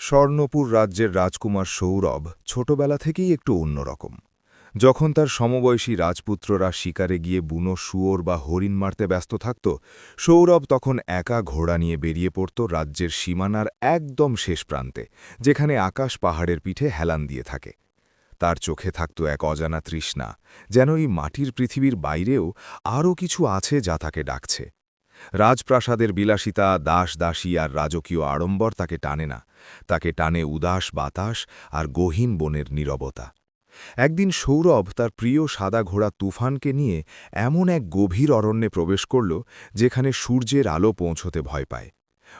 স্বর্ণপুর রাজ্যের রাজকুমার সৌরভ ছোটবেলা থেকেই একটু অন্যরকম। যখন তার সমবয়সী রাজপুত্ররা শিকারে গিয়ে বুনো শুয়োর বা হরিণ মারতে ব্যস্ত থাকত, সৌরভ তখন একা ঘোড়া নিয়ে বেরিয়ে পড়ত রাজ্যের সীমানার একদম শেষ প্রান্তে, যেখানে আকাশ পাহাড়ের পিঠে হেলান দিয়ে থাকে। তার চোখে থাকত এক অজানা তৃষ্ণা, যেন এই মাটির পৃথিবীর বাইরেও আরও কিছু আছে যা তাকে ডাকছে। রাজপ্রাসাদের বিলাসিতা, দাসদাসী আর রাজকীয় আড়ম্বর তাকে টানে না, তাকে টানে উদাস বাতাস আর গহীন বনের নীরবতা। একদিন সৌরভ তার প্রিয় সাদা ঘোড়া তুফানকে নিয়ে এমন এক গভীর অরণ্যে প্রবেশ করল, যেখানে সূর্যের আলো পৌঁছতে ভয় পায়।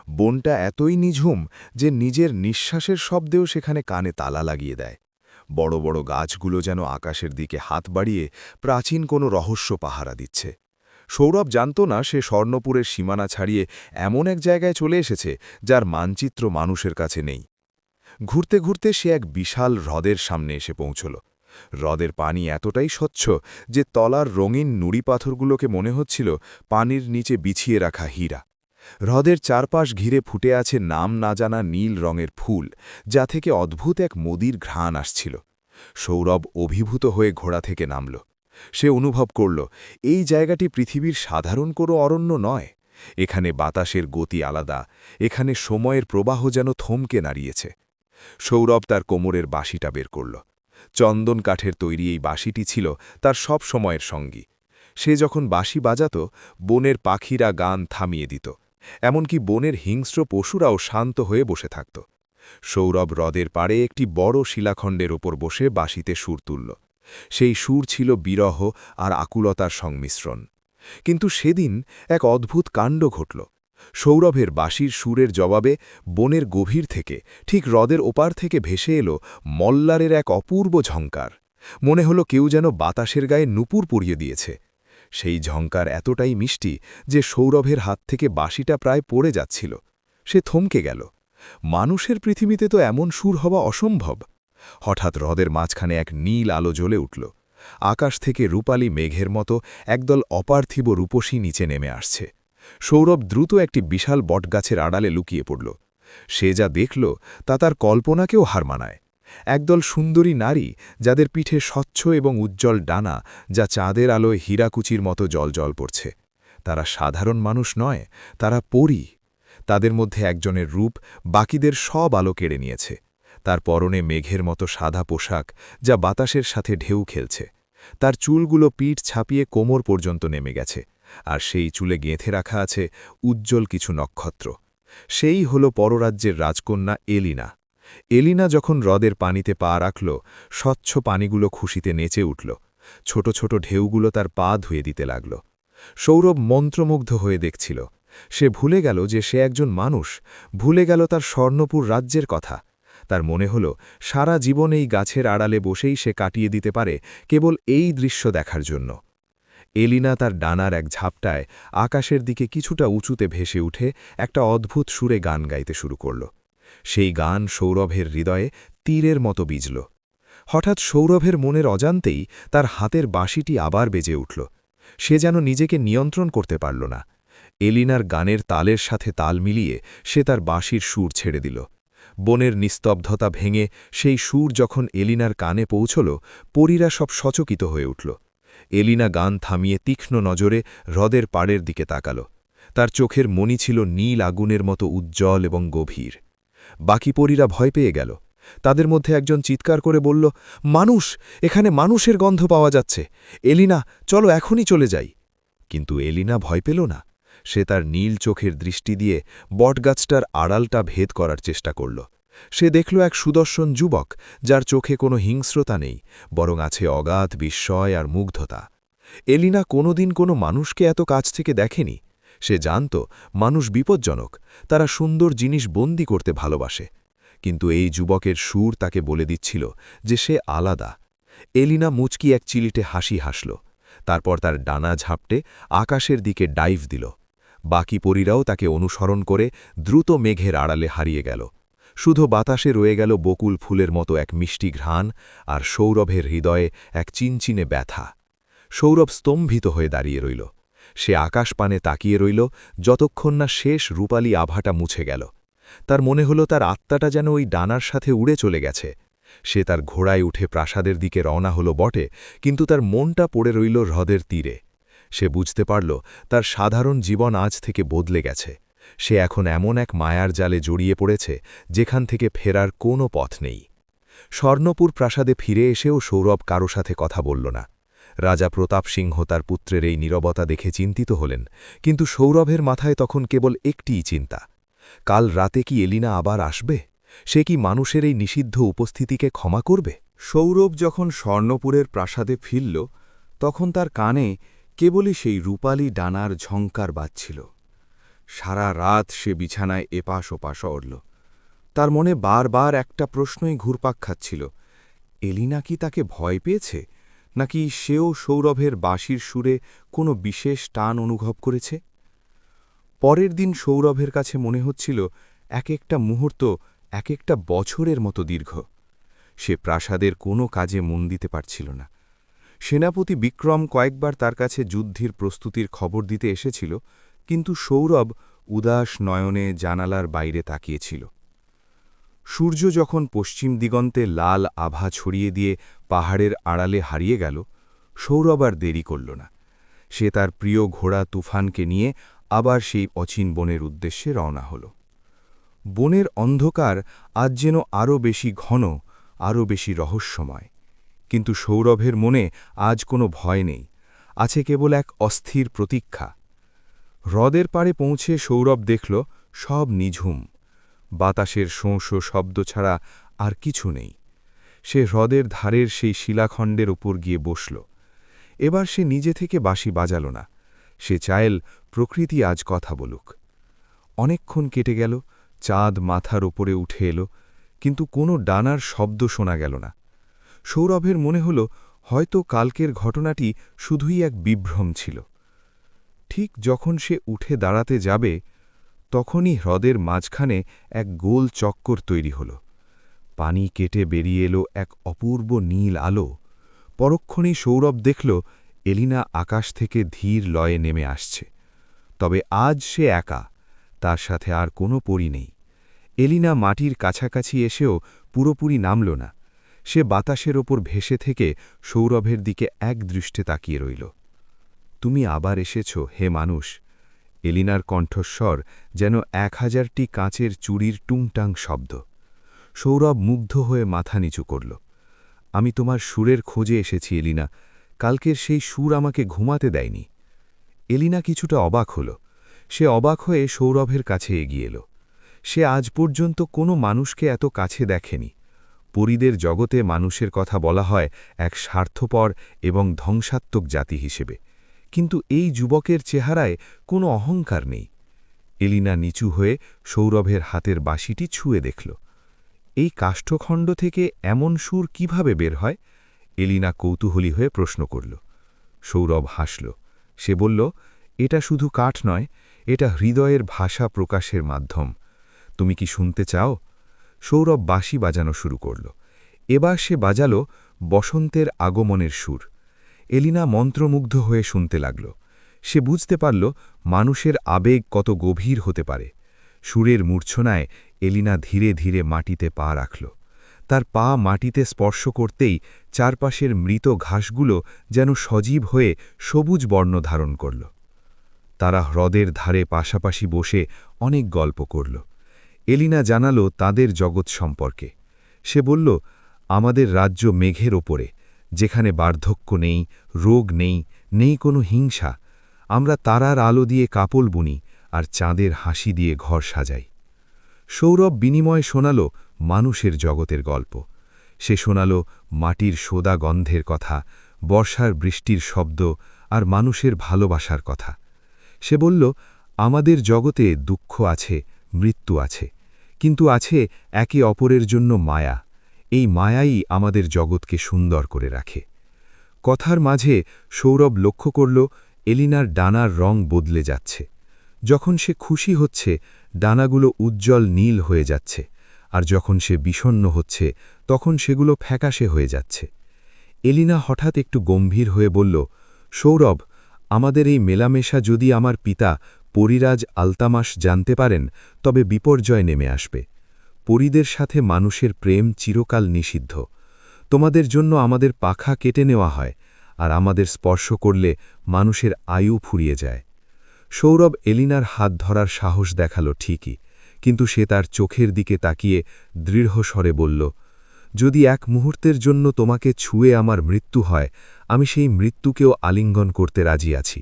বনটা এতই নিঝুম যে নিজের নিঃশ্বাসের শব্দেও সেখানে কানে তালা লাগিয়ে দেয়। বড় বড় গাছগুলো যেন আকাশের দিকে হাত বাড়িয়ে প্রাচীন কোনো রহস্য পাহারা দিচ্ছে। সৌরভ জানত না সে স্বর্ণপুরের সীমানা ছাড়িয়ে এমন এক জায়গায় চলে এসেছে যার মানচিত্র মানুষের কাছে নেই। ঘুরতে ঘুরতে সে এক বিশাল হ্রদের সামনে এসে পৌঁছল। হ্রদের পানি এতটাই স্বচ্ছ যে তলার রঙিন নুড়ি পাথরগুলোকে মনে হচ্ছিল পানির নিচে বিছিয়ে রাখা হীরা। হ্রদের চারপাশ ঘিরে ফুটে আছে নাম না জানা নীল রঙের ফুল, যা থেকে অদ্ভুত এক মদির ঘ্রাণ আসছিল। সৌরভ অভিভূত হয়ে ঘোড়া থেকে নামল। সে অনুভব করল, এই জায়গাটি পৃথিবীর সাধারণ কোনো অরণ্য নয়। এখানে বাতাসের গতি আলাদা, এখানে সময়ের প্রবাহ যেন থমকে দাঁড়িয়েছে। সৌরভ তার কোমরের বাঁশিটা বের করল। চন্দন কাঠের তৈরি এই বাঁশিটি ছিল তার সব সময়ের সঙ্গী। সে যখন বাঁশি বাজাত, বনের পাখিরা গান থামিয়ে দিত, এমনকি বনের হিংস্র পশুরাও শান্ত হয়ে বসে থাকত। সৌরভ হ্রদের পাড়ে একটি বড় শিলাখণ্ডের ওপর বসে বাঁশিতে সুর তুলল। সেই সুর ছিল বিরহ আর আকুলতার সংমিশ্রণ। কিন্তু সেদিন এক অদ্ভুত কাণ্ড ঘটল। সৌরভের বাঁশির সুরের জবাবে বনের গভীর থেকে, ঠিক হ্রদের ওপার থেকে ভেসে এলো মল্লারের এক অপূর্ব ঝঙ্কার। মনে হলো কেউ যেন বাতাসের গায়ে নূপুর পরিয়ে দিয়েছে। সেই ঝঙ্কার এতটাই মিষ্টি যে সৌরভের হাত থেকে বাঁশিটা প্রায় পড়ে যাচ্ছিল। সে থমকে গেল। মানুষের পৃথিবীতে তো এমন সুর হওয়া অসম্ভব। হঠাৎ হ্রদের মাঝখানে এক নীল আলো জ্বলে উঠল। আকাশ থেকে রূপালী মেঘের মতো একদল অপার্থিব রূপসী নিচে নেমে আসছে। সৌরভ দ্রুত একটি বিশাল বটগাছের আড়ালে লুকিয়ে পড়ল। সে যা দেখল তা তার কল্পনাকেও হার মানায়। একদল সুন্দরী নারী, যাদের পিঠে স্বচ্ছ এবং উজ্জ্বল ডানা, যা চাঁদের আলোয় হীরাকুচির মতো জলজল পড়ছে। তারা সাধারণ মানুষ নয়, তারা পরী। তাদের মধ্যে একজনের রূপ বাকিদের সব আলো কেড়ে নিয়েছে। তার পরনে মেঘের মতো সাদা পোশাক, যা বাতাসের সাথে ঢেউ খেলছে। তার চুলগুলো পিঠ ছাপিয়ে কোমর পর্যন্ত নেমে গেছে, আর সেই চুলে গেঁথে রাখা আছে উজ্জ্বল কিছু নক্ষত্র। সেই হল পররাজ্যের রাজকন্যা এলিনা। এলিনা যখন হ্রদের পানিতে পা রাখল, স্বচ্ছ পানিগুলো খুশিতে নেচে উঠল। ছোট ছোট ঢেউগুলো তার পা ধুয়ে দিতে লাগল। সৌরভ মন্ত্রমুগ্ধ হয়ে দেখছিল। সে ভুলে গেল যে সে একজন মানুষ, ভুলে গেল তার স্বর্ণপুর রাজ্যের কথা। তার মনে হল সারা জীবন এই গাছের আড়ালে বসেই সে কাটিয়ে দিতে পারে, কেবল এই দৃশ্য দেখার জন্য। এলিনা তার ডানার এক ঝাপটায় আকাশের দিকে কিছুটা উঁচুতে ভেসে উঠে একটা অদ্ভুত সুরে গান গাইতে শুরু করল। সেই গান সৌরভের হৃদয়ে তীরের মতো বিজল। হঠাৎ সৌরভের মনের অজান্তেই তার হাতের বাঁশিটি আবার বেজে উঠল। সে যেন নিজেকে নিয়ন্ত্রণ করতে পারল না। এলিনার গানের তালের সাথে তাল মিলিয়ে সে তার বাঁশির সুর ছেড়ে দিল। বনের নিস্তব্ধতা ভেঙে সেই সুর যখন এলিনার কানে পৌঁছল, পরীরা সব সচকিত হয়ে উঠল। এলিনা গান থামিয়ে তীক্ষ্ণ নজরে হ্রদের পাড়ের দিকে তাকাল। তার চোখের মণি ছিল নীল আগুনের মতো উজ্জ্বল এবং গভীর। বাকি পরীরা ভয় পেয়ে গেল। তাদের মধ্যে একজন চিৎকার করে বলল, মানুষ! এখানে মানুষের গন্ধ পাওয়া যাচ্ছে। এলিনা, চলো এখনই চলে যাই। কিন্তু এলিনা ভয় পেল না। সে তার নীল চোখের দৃষ্টি দিয়ে বটগাছটার আড়ালটা ভেদ করার চেষ্টা করল। সে দেখল এক সুদর্শন যুবক, যার চোখে কোনো হিংস্রতা নেই, বরং আছে অগাধ বিস্ময় আর মুগ্ধতা। এলিনা কোনোদিন কোনো মানুষকে এত কাছ থেকে দেখেনি। সে জানত মানুষ বিপজ্জনক, তারা সুন্দর জিনিস বন্দি করতে ভালোবাসে। কিন্তু এই যুবকের সুর তাকে বলে দিচ্ছিল যে সে আলাদা। এলিনা মুচকি এক চিলিটে হাসি হাসল। তারপর তার ডানা ঝাপটে আকাশের দিকে ডাইভ দিল। বাকি পরীরাও তাকে অনুসরণ করে দ্রুত মেঘের আড়ালে হারিয়ে গেল। শুধু বাতাসে রয়ে গেল বকুল ফুলের মতো এক মিষ্টি ঘ্রাণ, আর সৌরভের হৃদয়ে এক চিনচিনে ব্যথা। সৌরভ স্তম্ভিত হয়ে দাঁড়িয়ে রইল। সে আকাশপানে তাকিয়ে রইল যতক্ষণ না শেষ রূপালী আভাটা মুছে গেল। তার মনে হলো তার আত্মাটা যেন ওই ডানার সাথে উড়ে চলে গেছে। সে তার ঘোড়ায় উঠে প্রাসাদের দিকে রওনা হলো বটে, কিন্তু তার মনটা পড়ে রইল হ্রদের তীরে। সে বুঝতে পারল তার সাধারণ জীবন আজ থেকে বদলে গেছে। সে এখন এমন এক মায়ার জালে জড়িয়ে পড়েছে যেখান থেকে ফেরার কোনো পথ নেই। স্বর্ণপুর প্রাসাদে ফিরে এসেও সৌরভ কারো সাথে কথা বলল না। রাজা প্রতাপ সিংহ তার পুত্রের এই নীরবতা দেখে চিন্তিত হলেন, কিন্তু সৌরভের মাথায় তখন কেবল একটিই চিন্তা, কাল রাতে কি এলিনা আবার আসবে? সে কি মানুষের এই নিষিদ্ধ উপস্থিতিকে ক্ষমা করবে? সৌরভ যখন স্বর্ণপুরের প্রাসাদে ফিরল, তখন তার কানে কেবলই সেই রূপালী ডানার ঝঙ্কার বাজছিল। সারা রাত সে বিছানায় এপাশ ওপাশ অড়ল। তার মনে বারবার একটা প্রশ্নই ঘুরপাক খাচ্ছিল, এলিনা কি তাকে ভয় পেয়েছে, নাকি সেও সৌরভের বাঁশির সুরে কোনো বিশেষ টান অনুভব করেছে? পরের দিন সৌরভের কাছে মনে হচ্ছিল এক একটা মুহূর্ত এক একটা বছরের মতো দীর্ঘ। সে প্রাসাদের কোনো কাজে মন দিতে পারছিল না। সেনাপতি বিক্রম কয়েকবার তার কাছে যুদ্ধের প্রস্তুতির খবর দিতে এসেছিল, কিন্তু সৌরভ উদাস নয়নে জানালার বাইরে তাকিয়েছিল। সূর্য যখন পশ্চিম দিগন্তে লাল আভা ছড়িয়ে দিয়ে পাহাড়ের আড়ালে হারিয়ে গেল, সৌরভ আর দেরি করল না। সে তার প্রিয় ঘোড়া তুফানকে নিয়ে আবার সেই অচিন বনের উদ্দেশ্যে রওনা হল। বনের অন্ধকার আজ যেন আরও বেশি ঘন, আরও বেশি রহস্যময়। কিন্তু সৌরভের মনে আজ কোনো ভয় নেই, আছে কেবল এক অস্থির প্রতীক্ষা। হ্রদের পাড়ে পৌঁছে সৌরভ দেখল সব নিঝুম, বাতাসের শোঁ শোঁ শব্দ ছাড়া আর কিছু নেই। সে হ্রদের ধারের সেই শিলাখণ্ডের ওপর গিয়ে বসল। এবার সে নিজে থেকে বাঁশি বাজাল না, সে চাইল প্রকৃতি আজ কথা বলুক। অনেকক্ষণ কেটে গেল, চাঁদ মাথার ওপরে উঠে এলো, কিন্তু কোনো ডানার শব্দ শোনা গেল না। সৌরভের মনে হল হয়তো কালকের ঘটনাটি শুধুই এক বিভ্রম ছিল। ঠিক যখন সে উঠে দাঁড়াতে যাবে, তখনই হ্রদের মাঝখানে এক গোল চক্কর তৈরি হল। পানি কেটে বেরিয়ে এলো এক অপূর্ব নীল আলো। পরক্ষণেই সৌরভ দেখল এলিনা আকাশ থেকে ধীর লয়ে নেমে আসছে। তবে আজ সে একা, তার সাথে আর কোনো পরী নেই। এলিনা মাটির কাছাকাছি এসেও পুরোপুরি নামল না। সে বাতাসের ওপর ভেসে থেকে সৌরভের দিকে এক দৃষ্টে তাকিয়ে রইল। তুমি আবার এসেছ, হে মানুষ। এলিনার কণ্ঠস্বর যেন 1000টি কাঁচের চুড়ির টুংটাং শব্দ। সৌরভ মুগ্ধ হয়ে মাথা নিচু করল। আমি তোমার সুরের খোঁজে এসেছি এলিনা, কালকের সেই সুর আমাকে ঘুমাতে দেয়নি। এলিনা কিছুটা অবাক হল। সে অবাক হয়ে সৌরভের কাছে এগিয়ে এলো। সে আজ পর্যন্ত কোনো মানুষকে এত কাছে দেখেনি। পরীদের জগতে মানুষের কথা বলা হয় এক স্বার্থপর এবং ধ্বংসাত্মক জাতি হিসেবে, কিন্তু এই যুবকের চেহারায় কোনো অহংকার নেই। এলিনা নিচু হয়ে সৌরভের হাতের বাঁশিটি ছুঁয়ে দেখল। এই কাষ্ঠখণ্ড থেকে এমন সুর কিভাবে বের হয়? এলিনা কৌতূহলী হয়ে প্রশ্ন করল। সৌরভ হাসল। সে বলল, এটা শুধু কাঠ নয়, এটা হৃদয়ের ভাষা প্রকাশের মাধ্যম। তুমি কি শুনতে চাও? সৌরভ বাঁশি বাজানো শুরু করল। এবার সে বাজাল বসন্তের আগমনের সুর। এলিনা মন্ত্রমুগ্ধ হয়ে শুনতে লাগল। সে বুঝতে পারল মানুষের আবেগ কত গভীর হতে পারে। সুরের মূর্ছনায় এলিনা ধীরে ধীরে মাটিতে পা রাখল। তার পা মাটিতে স্পর্শ করতেই চারপাশের মৃত ঘাসগুলো যেন সজীব হয়ে সবুজ বর্ণ ধারণ করল। তারা হ্রদের ধারে পাশাপাশি বসে অনেক গল্প করল। এলিনা জানালো তাদের জগৎ সম্পর্কে। সে বলল, আমাদের রাজ্য মেঘের ওপরে, যেখানে বার্ধক্য নেই, রোগ নেই, নেই কোনো হিংসা। আমরা তারার আলো দিয়ে কাপল বুনি আর চাঁদের হাসি দিয়ে ঘর সাজাই। সৌরভ বিনিময় শোনাল মানুষের জগতের গল্প। সে শোনাল মাটির সোদা গন্ধের কথা, বর্ষার বৃষ্টির শব্দ আর মানুষের ভালোবাসার কথা। সে বলল, আমাদের জগতে দুঃখ আছে, মৃত্যু আছে, কিন্তু আছে একে অপরের জন্য মায়া। এই মায়াই আমাদের জগৎকে সুন্দর করে রাখে। কথার মাঝে সৌরভ লক্ষ্য করল এলিনার ডানার রং বদলে যাচ্ছে। যখন সে খুশি হচ্ছে, ডানাগুলো উজ্জ্বল নীল হয়ে যাচ্ছে, আর যখন সে বিষণ্ণ হচ্ছে, তখন সেগুলো ফ্যাকাশে হয়ে যাচ্ছে। এলিনা হঠাৎ একটু গম্ভীর হয়ে বলল, সৌরভ, আমাদের এই মেলামেশা যদি আমার পিতা পরিরাজ আলতামাস জানতে পারেন তবে বিপর্যয় নেমে আসবে। পরীদের সাথে মানুষের প্রেম চিরকাল নিষিদ্ধ। তোমাদের জন্য আমাদের পাখা কেটে নেওয়া হয়, আর আমাদের স্পর্শ করলে মানুষের আয়ু ফুরিয়ে যায়। সৌরভ এলিনার হাত ধরার সাহস দেখালো ঠিকই, কিন্তু সে তার চোখের দিকে তাকিয়ে দৃঢ় স্বরে বলল, যদি এক মুহূর্তের জন্য তোমাকে ছুঁয়ে আমার মৃত্যু হয়, আমি সেই মৃত্যুকেও আলিঙ্গন করতে রাজি আছি।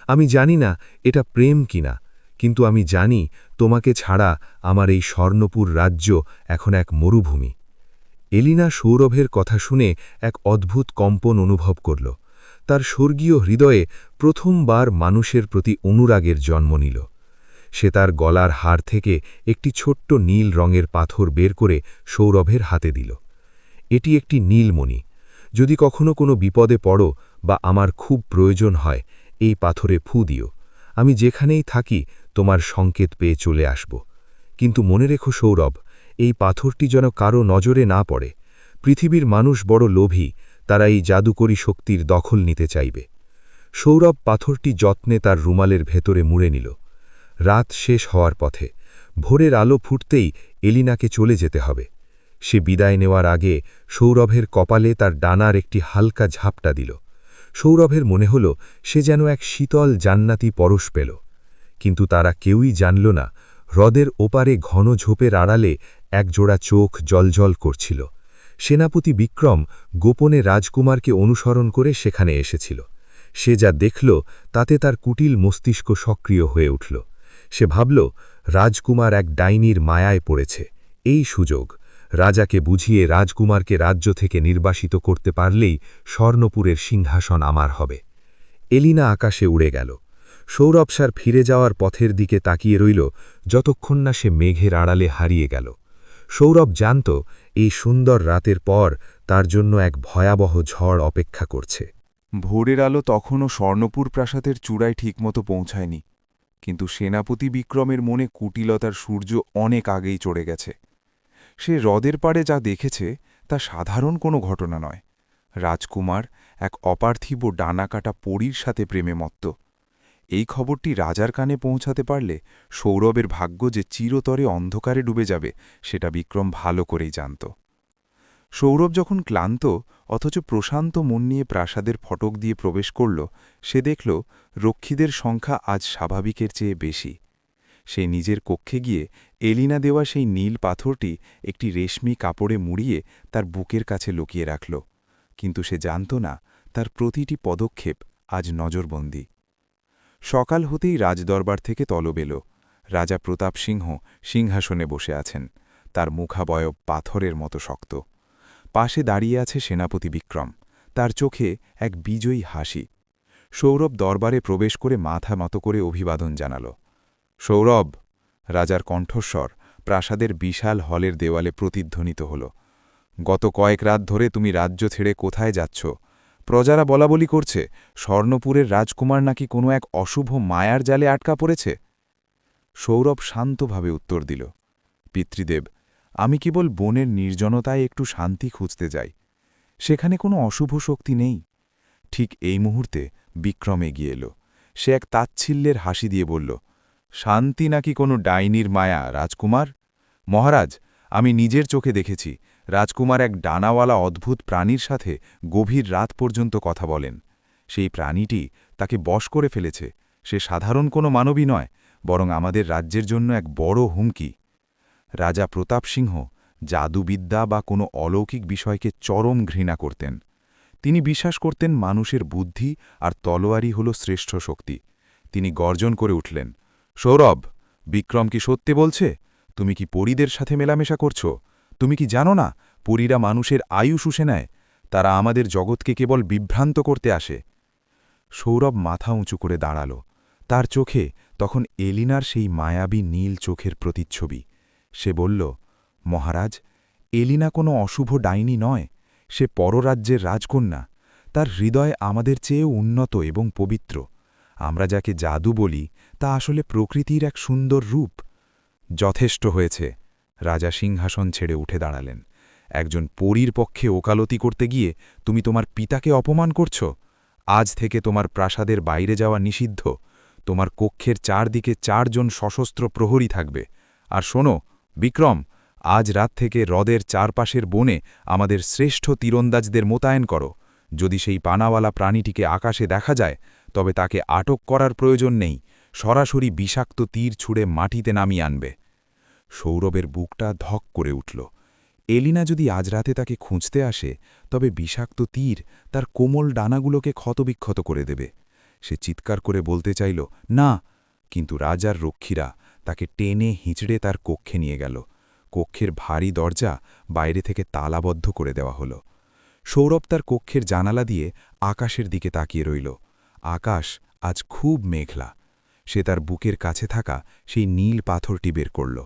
আমি জানি না এটা প্রেম কিনা, কিন্তু আমি জানি তোমাকে ছাড়া আমার এই স্বর্ণপুর রাজ্য এখন এক মরুভূমি। এলিনা সৌরভের কথা শুনে এক অদ্ভুত কম্পন অনুভব করল। তার স্বর্গীয় হৃদয়ে প্রথমবার মানুষের প্রতি অনুরাগের জন্ম নিল। সে তার গলার হাড় থেকে একটি ছোট্ট নীল রঙের পাথর বের করে সৌরভের হাতে দিল। এটি একটি নীলমণি। যদি কখনো কোনো বিপদে পড়ো বা আমার খুব প্রয়োজন হয়, এই পাথরে ফু দিও। আমি যেখানেই থাকি তোমার সংকেত পেয়ে চলে আসব। কিন্তু মনে রেখো সৌরভ, এই পাথরটি যেন কারো নজরে না পড়ে। পৃথিবীর মানুষ বড় লোভী, তারা এই জাদুকরী শক্তির দখল নিতে চাইবে। সৌরভ পাথরটি যত্নে তার রুমালের ভেতরে মুড়ে নিল। রাত শেষ হওয়ার পথে, ভোরের আলো ফুটতেই এলিনাকে চলে যেতে হবে। সে বিদায় নেওয়ার আগে সৌরভের কপালে তার ডানার একটি হালকা ঝাপটা দিল। সৌরভের মনে হল সে যেন এক শীতল জান্নাতি পরশ পেল। কিন্তু তারা কেউই জানল না, হ্রদের ওপারে ঘন ঝোপের আড়ালে একজোড়া চোখ জলজল করছিল। সেনাপতি বিক্রম গোপনে রাজকুমারকে অনুসরণ করে সেখানে এসেছিল। সে যা দেখল তাতে তার কুটিল মস্তিষ্ক সক্রিয় হয়ে উঠল। সে ভাবল, রাজকুমার এক ডাইনির মায়ায় পড়েছে। এই সুযোগ, রাজাকে বুঝিয়ে রাজকুমারকে রাজ্য থেকে নির্বাসিত করতে পারলেই স্বর্ণপুরের সিংহাসন আমার হবে। এলিনা আকাশে উড়ে গেল। সৌরভ স্যার ফিরে যাওয়ার পথের দিকে তাকিয়ে রইল যতক্ষণ না সে মেঘের আড়ালে হারিয়ে গেল। সৌরভ জানত এই সুন্দর রাতের পর তার জন্য এক ভয়াবহ ঝড় অপেক্ষা করছে। ভোরের আলো তখনও স্বর্ণপুর প্রাসাদের চূড়ায় ঠিকমতো পৌঁছায়নি, কিন্তু সেনাপতি বিক্রমের মনে কুটিলতার সূর্য অনেক আগেই চড়ে গেছে। সে হ্রদের পাড়ে যা দেখেছে তা সাধারণ কোনো ঘটনা নয়। রাজকুমার এক অপার্থিব ডানাকাটা পরীর সাথে প্রেমে মত্ত। এই খবরটি রাজার কানে পৌঁছাতে পারলে সৌরভের ভাগ্য যে চিরতরে অন্ধকারে ডুবে যাবে সেটা বিক্রম ভালো করেই জানত। সৌরভ যখন ক্লান্ত অথচ প্রশান্ত মন নিয়ে প্রাসাদের ফটক দিয়ে প্রবেশ করল, সে দেখল রক্ষীদের সংখ্যা আজ স্বাভাবিকের চেয়ে বেশি। সে নিজের কক্ষে গিয়ে এলিনা দেওয়া সেই নীল পাথরটি একটি রেশমি কাপড়ে মুড়িয়ে তার বুকের কাছে লুকিয়ে রাখল। কিন্তু সে জানত না তার প্রতিটি পদক্ষেপ আজ নজরবন্দি। সকাল হতেই রাজদরবার থেকে তলব এল। রাজা প্রতাপ সিংহ সিংহাসনে বসে আছেন। তার মুখাবয়ব পাথরের মতো শক্ত। পাশে দাঁড়িয়ে আছে সেনাপতি বিক্রম, তার চোখে এক বিজয়ী হাসি। সৌরভ দরবারে প্রবেশ করে মাথা নত করে অভিবাদন জানাল। সৌরভ, রাজার কণ্ঠস্বর প্রাসাদের বিশাল হলের দেওয়ালে প্রতিধ্বনিত হল। গত কয়েক রাত ধরে তুমি রাজ্য ছেড়ে কোথায় যাচ্ছ? প্রজারা বলাবলি করছে স্বর্ণপুরের রাজকুমার নাকি কোনো এক অশুভ মায়ার জালে আটকা পড়েছে। সৌরভ শান্তভাবে উত্তর দিল, পিতৃদেব, আমি কেবল বনের নির্জনতায় একটু শান্তি খুঁজতে যাই। সেখানে কোনো অশুভ শক্তি নেই। ঠিক এই মুহূর্তে বিক্রম এগিয়ে এল। সে এক তাচ্ছিল্যের হাসি দিয়ে বলল, শান্তি নাকি কোনো ডাইনির মায়া রাজকুমার? মহারাজ, আমি নিজের চোখে দেখেছি রাজকুমার এক ডানাওয়ালা অদ্ভুত প্রাণীর সাথে গভীর রাত পর্যন্ত কথা বলেন। সেই প্রাণীটি তাকে বশ করে ফেলেছে। সে সাধারণ কোনো মানবী নয়, বরং আমাদের রাজ্যের জন্য এক বড় হুমকি। রাজা প্রতাপ সিংহ জাদুবিদ্যা বা কোনো অলৌকিক বিষয়কে চরম ঘৃণা করতেন। তিনি বিশ্বাস করতেন মানুষের বুদ্ধি আর তলোয়ারই হল শ্রেষ্ঠ শক্তি। তিনি গর্জন করে উঠলেন, সৌরভ, বিক্রম কি সত্যি বলছে? তুমি কি পরীদের সাথে মেলামেশা করছ? তুমি কি জানো না পরীরা মানুষের আয়ু শুষে নেয়? তারা আমাদের জগৎকে কেবল বিভ্রান্ত করতে আসে। সৌরভ মাথা উঁচু করে দাঁড়াল। তার চোখে তখন এলিনার সেই মায়াবী নীল চোখের প্রতিচ্ছবি। সে বলল, মহারাজ, এলিনা কোনো অশুভ ডাইনি নয়। সে পররাজ্যের রাজকন্যা। তার হৃদয় আমাদের চেয়েও উন্নত এবং পবিত্র। আমরা যাকে জাদু বলি তা আসলে প্রকৃতির এক সুন্দর রূপ। যথেষ্ট হয়েছে। রাজা সিংহাসন ছেড়ে উঠে দাঁড়ালেন। একজন পরীর পক্ষে ওকালতি করতে গিয়ে তুমি তোমার পিতাকে অপমান করছ। আজ থেকে তোমার প্রাসাদের বাইরে যাওয়া নিষিদ্ধ। তোমার কক্ষের চারদিকে 4 জন সশস্ত্র প্রহরী থাকবে। আর শোনো বিক্রম, আজ রাত থেকে হ্রদের চারপাশের বনে আমাদের শ্রেষ্ঠ তীরন্দাজদের মোতায়েন করো। যদি সেই পানাওয়ালা প্রাণীটিকে আকাশে দেখা যায়, তবে তাকে আটক করার প্রয়োজন নেই, সরাসরি বিষাক্ত তীর ছুঁড়ে মাটিতে নামিয়ে আনবে। সৌরভের বুকটা ধক করে উঠল। এলিনা যদি আজ রাতে তাকে খুঁজতে আসে, তবে বিষাক্ত তীর তার কোমল ডানাগুলোকে ক্ষতবিক্ষত করে দেবে। সে চিৎকার করে বলতে চাইল না, কিন্তু রাজার রক্ষীরা তাকে টেনে হিঁচড়ে তার কক্ষে নিয়ে গেল। কক্ষের ভারী দরজা বাইরে থেকে তালাবদ্ধ করে দেওয়া হলো। সৌরভ তার কক্ষের জানালা দিয়ে আকাশের দিকে তাকিয়ে রইল। আকাশ আজ খুব মেঘলা। সে তার বুকের কাছে থাকা সেই নীল পাথরটি বের করল।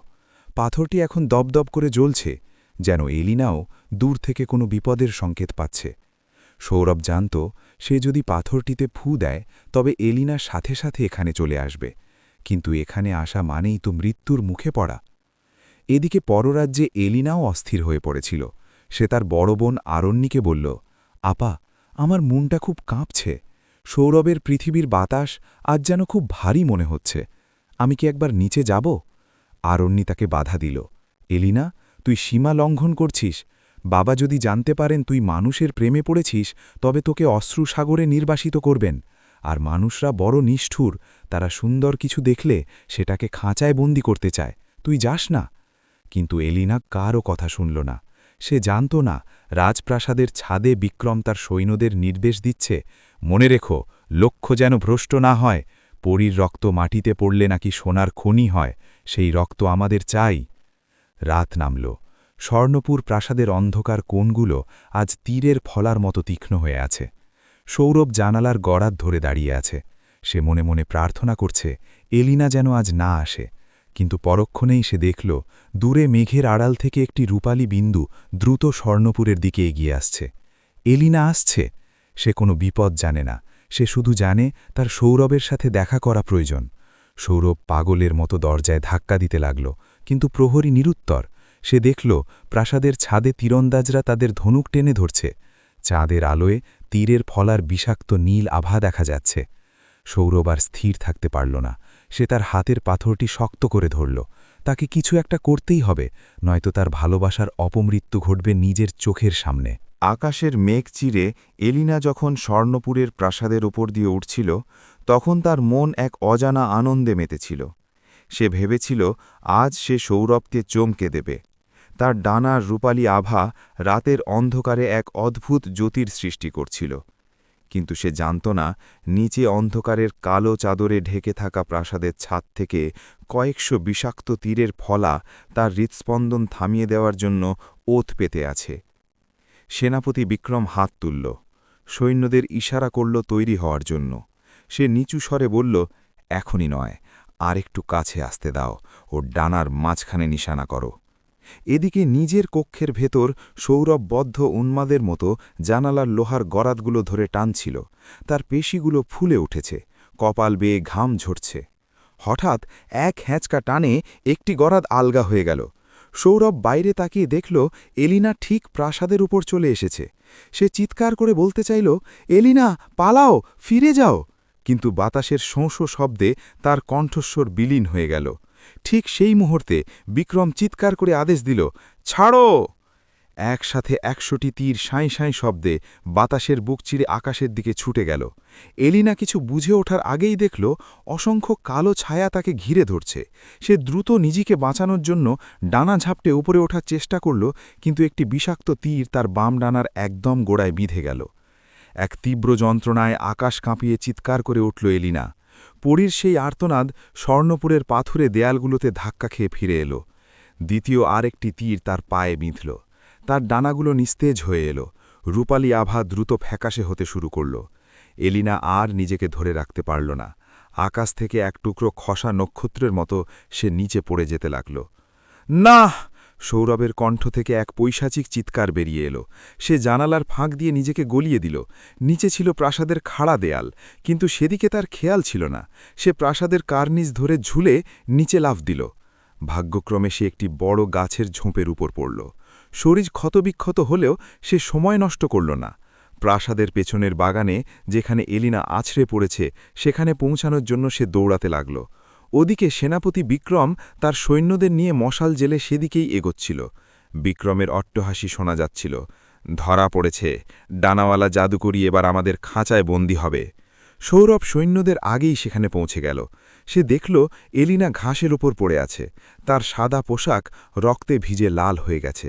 পাথরটি এখন দপদপ করে জ্বলছে, যেন এলিনাও দূর থেকে কোনো বিপদের সংকেত পাচ্ছে। সৌরভ জানত, সে যদি পাথরটিতে ফু দেয়, তবে এলিনার সাথে সাথে এখানে চলে আসবে। কিন্তু এখানে আসা মানেই তো মৃত্যুর মুখে পড়া। এদিকে পররাজ্যে এলিনাও অস্থির হয়ে পড়েছিল। সে তার বড় বোন আরণ্যিকে বলল, আপা, আমার মনটা খুব কাঁপছে। সৌরভের পৃথিবীর বাতাস আজ যেন খুব ভারী মনে হচ্ছে। আমি কি একবার নিচে যাব? আরণ্যি তাকে বাধা দিল, এলিনা, তুই সীমা লঙ্ঘন করছিস। বাবা যদি জানতে পারেন তুই মানুষের প্রেমে পড়েছিস, তবে তোকে অশ্রুসাগরে নির্বাসিত করবেন। আর মানুষরা বড় নিষ্ঠুর, তারা সুন্দর কিছু দেখলে সেটাকে খাঁচায় বন্দি করতে চায়। তুই যাস না। কিন্তু এলিনা কারও কথা শুনল না। সে জানত না, রাজপ্রাসাদের ছাদে বিক্রম তার সৈন্যদের নির্দেশ দিচ্ছে, মনে রেখো, লক্ষ্য যেন ভ্রষ্ট না হয়। পরীর রক্ত মাটিতে পড়লে নাকি সোনার খনি হয়, সেই রক্ত আমাদের চাই। রাত নামল। স্বর্ণপুর প্রাসাদের অন্ধকার কোণগুলো আজ তীরের ফলার মতো তীক্ষ্ণ হয়ে আছে। সৌরভ জানালার গড়াত ধরে দাঁড়িয়ে আছে। সে মনে মনে প্রার্থনা করছে, এলিনা যেন আজ না আসে। কিন্তু পরক্ষণেই সে দেখল, দূরে মেঘের আড়াল থেকে একটি রূপালী বিন্দু দ্রুত স্বর্ণপুরের দিকে এগিয়ে আসছে। এলিনা আসছে। সে কোনো বিপদ জানে না, সে শুধু জানে তার সৌরভের সাথে দেখা করা প্রয়োজন। সৌরভ পাগলের মতো দরজায় ধাক্কা দিতে লাগল, কিন্তু প্রহরী নিরুত্তর। সে দেখল, প্রাসাদের ছাদে তীরন্দাজরা তাদের ধনুক টেনে ধরছে। চাঁদের আলোয় তীরের ফলার বিষাক্ত নীল আভা দেখা যাচ্ছে। সৌরভ আর স্থির থাকতে পারল না। সে তার হাতের পাথরটি শক্ত করে ধরল। তাকে কিছু একটা করতেই হবে, নয়তো তার ভালোবাসার অপমৃত্যু ঘটবে নিজের চোখের সামনে। আকাশের মেঘ চিরে এলিনা যখন স্বর্ণপুরের প্রাসাদের ওপর দিয়ে উঠছিল, তখন তার মন এক অজানা আনন্দে মেতেছিল। সে ভেবেছিল, আজ সে সৌরভকে চমকে দেবে। তার ডানার রূপালী আভা রাতের অন্ধকারে এক অদ্ভুত জ্যোতির সৃষ্টি করছিল। কিন্তু সে জানত না, নিচে অন্ধকারের কালো চাদরে ঢেকে থাকা প্রাসাদের ছাদ থেকে কয়েকশো বিষাক্ত তীরের ফলা তার হৃৎস্পন্দন থামিয়ে দেওয়ার জন্য ওত পেতে আছে। সেনাপতি বিক্রম হাত তুলল, সৈন্যদের ইশারা করল তৈরি হওয়ার জন্য। সে নিচু স্বরে বলল, এখনই নয়, আর একটু কাছে আসতে দাও, ওর ডানার মাঝখানে নিশানা করো। এদিকে নিজের কক্ষের ভেতর সৌরভ বদ্ধ উন্মাদের মতো জানালার লোহার গরাতগুলো ধরে টানছিল। তার পেশিগুলো ফুলে উঠেছে, কপাল বেয়ে ঘাম ঝরছে। হঠাৎ এক হ্যাঁচকা টানে একটি গরাদ আলগা হয়ে গেল। সৌরভ বাইরে তাকিয়ে দেখল, এলিনা ঠিক প্রাসাদের উপর চলে এসেছে। সে চিৎকার করে বলতে চাইল, এলিনা, পালাও, ফিরে যাও। কিন্তু বাতাসের শোঁ শব্দে তার কণ্ঠস্বর বিলীন হয়ে গেল। ঠিক সেই মুহূর্তে বিক্রম চিৎকার করে আদেশ দিল, ছাড়ো! একসাথে ১০০টি তীর সাঁই সাঁই শব্দে বাতাসের বুক চিরে আকাশের দিকে ছুটে গেল। এলিনা কিছু বুঝে ওঠার আগেই দেখল, অসংখ্য কালো ছায়া তাকে ঘিরে ধরছে। সে দ্রুত নিজেকে বাঁচানোর জন্য ডানা ঝাপটে উপরে ওঠার চেষ্টা করল, কিন্তু একটি বিষাক্ত তীর তার বাম ডানার একদম গোড়ায় বিঁধে গেল। এক তীব্র যন্ত্রণায় আকাশ কাঁপিয়ে চিৎকার করে উঠল এলিনা। পরীর সেই আর্তনাদ স্বর্ণপুরের পাথুরে দেয়ালগুলোতে ধাক্কা খেয়ে ফিরে এলো। দ্বিতীয় আরেকটি তীর তার পায়ে বিঁধল। তার ডানাগুলো নিস্তেজ হয়ে এলো। রূপালী আভা দ্রুত ফ্যাকাশে হতে শুরু করল। এলিনা আর নিজেকে ধরে রাখতে পারল না। আকাশ থেকে এক টুকরো খসা নক্ষত্রের মতো সে নিচে পড়ে যেতে লাগল। না! সৌরভের কণ্ঠ থেকে এক পৈশাচিক চিৎকার বেরিয়ে এলো। সে জানালার ফাঁক দিয়ে নিজেকে গলিয়ে দিল। নিচে ছিল প্রাসাদের খাড়া দেয়াল, কিন্তু সেদিকে তার খেয়াল ছিল না। সে প্রাসাদের কার্নিস ধরে ঝুলে নিচে লাফ দিল। ভাগ্যক্রমে সে একটি বড় গাছের ঝোপের উপর পড়ল। শরীর ক্ষতবিক্ষত হলেও সে সময় নষ্ট করল না। প্রাসাদের পেছনের বাগানে যেখানে এলিনা আছড়ে পড়েছে সেখানে পৌঁছানোর জন্য সে দৌড়াতে লাগল। ওদিকে সেনাপতি বিক্রম তার সৈন্যদের নিয়ে মশাল জেলে সেদিকেই এগোচ্ছিল। বিক্রমের অট্টহাসি শোনা যাচ্ছিল, ধরা পড়েছে, ডানাওয়ালা জাদুকরি এবার আমাদের খাঁচায় বন্দী হবে। সৌরভ সৈন্যদের আগেই সেখানে পৌঁছে গেল। সে দেখল এলিনা ঘাসের ওপর পড়ে আছে, তার সাদা পোশাক রক্তে ভিজে লাল হয়ে গেছে,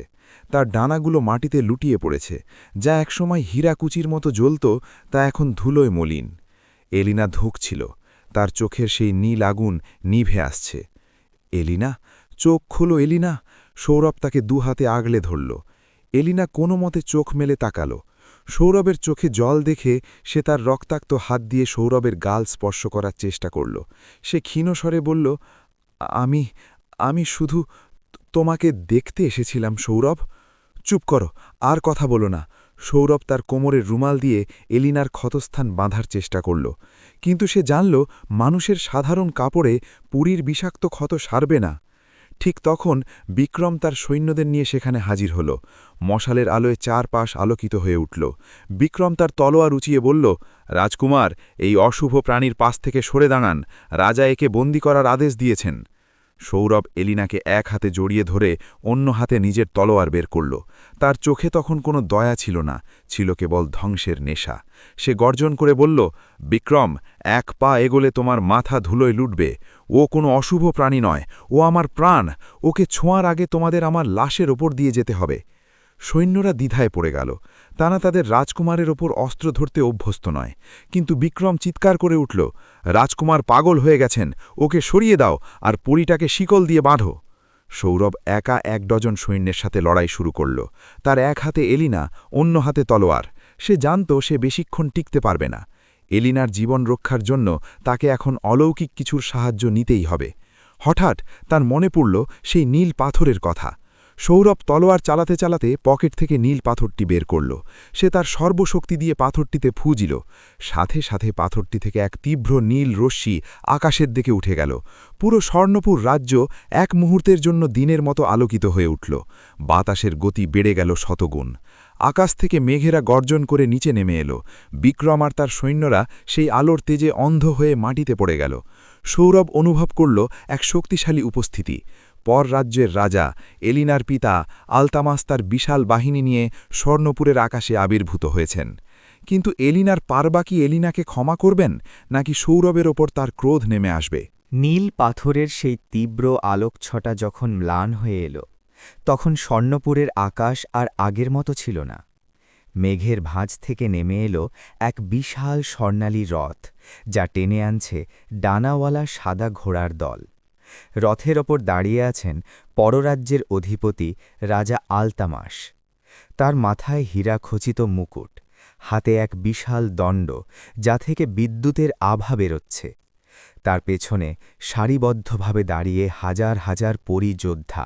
তার ডানাগুলো মাটিতে লুটিয়ে পড়েছে, যা একসময় হীরাকুচির মতো জ্বলত তা এখন ধুলোয় মলিন। এলিনা ধুঁকছিল, তার চোখের সেই নীল আগুন নিভে আসছে। এলিনা, চোখ খোলো এলিনা। সৌরভ তাকে দুহাতে আগলে ধরল। এলিনা কোনো মতে চোখ মেলে তাকাল। সৌরভের চোখে জল দেখে সে তার রক্তাক্ত হাত দিয়ে সৌরভের গাল স্পর্শ করার চেষ্টা করল। সে ক্ষীণস্বরে বলল, আমি আমি শুধু তোমাকে দেখতে এসেছিলাম সৌরভ। চুপ করো, আর কথা বলো না। সৌরভ তার কোমরের রুমাল দিয়ে এলিনার ক্ষতস্থান বাঁধার চেষ্টা করল, কিন্তু সে জানল মানুষের সাধারণ কাপড়ে পুরীর বিষাক্ত ক্ষত সারবে না। ঠিক তখন বিক্রম তার সৈন্যদের নিয়ে সেখানে হাজির হল। মশালের আলোয় চারপাশ আলোকিত হয়ে উঠল। বিক্রম তার তলোয়ার উঁচিয়ে বলল, রাজকুমার, এই অশুভ প্রাণীর পাশ থেকে সরে দাঁড়ান, রাজা একে বন্দী করার আদেশ দিয়েছেন। সৌরভ এলিনাকে এক হাতে জড়িয়ে ধরে অন্য হাতে নিজের তলোয়ার বের করল। তার চোখে তখন কোনো দয়া ছিল না, ছিল কেবল ধ্বংসের নেশা। সে গর্জন করে বলল, বিক্রম, এক পা এগোলে তোমার মাথা ধুলোয় লুটবে। ও কোনো অশুভ প্রাণী নয়, ও আমার প্রাণ। ওকে ছোঁয়ার আগে তোমাদের আমার লাশের ওপর দিয়ে যেতে হবে। সৈন্যরা দ্বিধায় পড়ে গেল, তারা তাদের রাজকুমারের ওপর অস্ত্র ধরতে অভ্যস্ত নয়। কিন্তু বিক্রম চিৎকার করে উঠল, রাজকুমার পাগল হয়ে গেছেন, ওকে সরিয়ে দাও আর পরীটাকে শিকল দিয়ে বাঁধো। সৌরভ একা ১ ডজন সৈন্যের সাথে লড়াই শুরু করল। তার এক হাতে এলিনা, অন্য হাতে তলোয়ার। সে জানত সে বেশিক্ষণ টিকতে পারবে না। এলিনার জীবন রক্ষার জন্য তাকে এখন অলৌকিক কিছুর সাহায্য নিতেই হবে। হঠাৎ তার মনে পড়ল সেই নীল পাথরের কথা। সৌরভ তলোয়ার চালাতে চালাতে পকেট থেকে নীল পাথরটি বের করল। সে তার সর্বশক্তি দিয়ে পাথরটিতে ফুজিল। সাথে সাথে পাথরটি থেকে এক তীব্র নীল রশ্মি আকাশের দিকে উঠে গেল। পুরো স্বর্ণপুর রাজ্য এক মুহূর্তের জন্য দিনের মতো আলোকিত হয়ে উঠল। বাতাসের গতি বেড়ে গেল শতগুণ। আকাশ থেকে মেঘেরা গর্জন করে নিচে নেমে এলো। বিক্রম আর তার সৈন্যরা সেই আলোর তেজে অন্ধ হয়ে মাটিতে পড়ে গেল। সৌরভ অনুভব করল এক শক্তিশালী উপস্থিতি। পর রাজ্যের রাজা, এলিনার পিতা আলতামাস তার বিশাল বাহিনী নিয়ে স্বর্ণপুরের আকাশে আবির্ভূত হয়েছেন। কিন্তু এলিনার পারবা কি এলিনাকে ক্ষমা করবেন, নাকি সৌরভের ওপর তার ক্রোধ নেমে আসবে? নীল পাথরের সেই তীব্র আলোকছটা যখন ম্লান হয়ে এলো, তখন স্বর্ণপুরের আকাশ আর আগের মতো ছিল না। মেঘের ভাঁজ থেকে নেমে এলো এক বিশাল স্বর্ণালী রথ, যা টেনে আনছে ডানাওয়ালা সাদা ঘোড়ার দল। রথের ওপর দাঁড়িয়ে আছেন পররাজ্যের অধিপতি রাজা আলতামাস। তার মাথায় হীরাখচিত মুকুট, হাতে এক বিশাল দণ্ড, যা থেকে বিদ্যুতের আভা বেরোচ্ছে। তার পেছনে সারিবদ্ধভাবে দাঁড়িয়ে হাজার হাজার পরিযোদ্ধা,